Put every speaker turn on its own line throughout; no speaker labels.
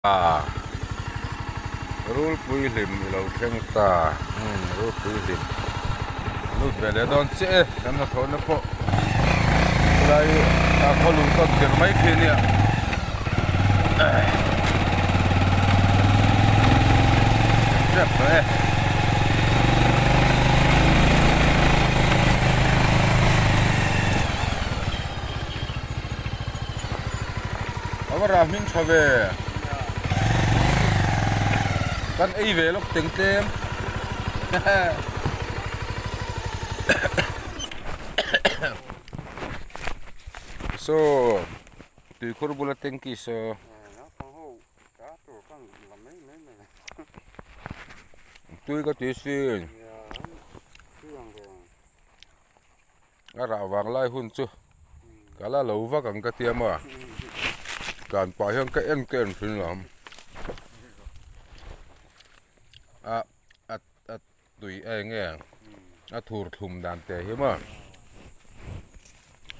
rul pui lim lo theng ta rul pui lim lut vele don che nam na thon na po lai ta kholu to tir mai khenia chep Agora min chave kan ei ve lok teng tem so tu khur bula tengki so tui có tui xin ra vàng lai hun chu cả là lâu vác ang cái tiệm àการปล่อยให้แกเอ็นเกินขึ้นหรอตุยเองไงถูกทุ่มดันเตะใช่ไหม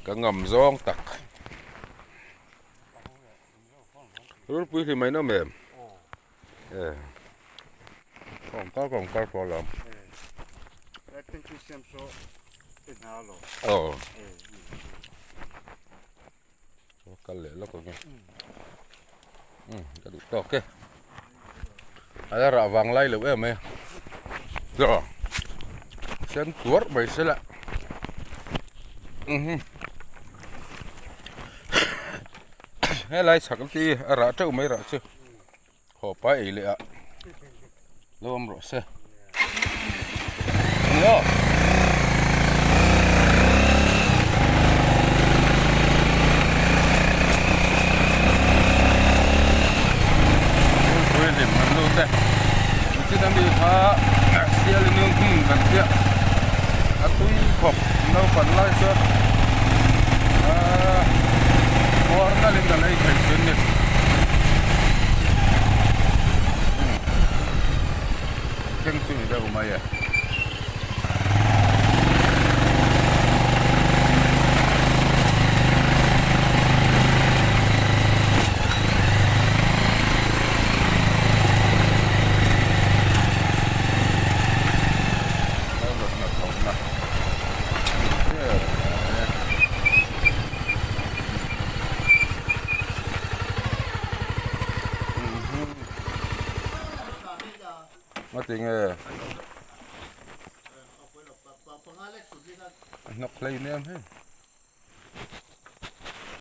ก็งำร้องตักรู้ปุ้ยที่ไม่น่าแม่ของก้าพอแล้วกันเลยแล้วก็ไงกระดูกตอกแกอะไรระวังไล่หรือว่าไม่จ้ะเส้นตัวไปเสียละให้ไล่สักทีระเจ้าไม่ระเจ้าขอไปเลยอ่ะรวมรถเสียเนาะที่นั่นดีพาเสียลิงกันเสียตุ้ยขบเราฝันไล่เสือพอนั่นเองกันไอ้ไข่เสือเนี่ยเก่งสุดเลยผมไม่อะมาถึงนกเลยเนี่ย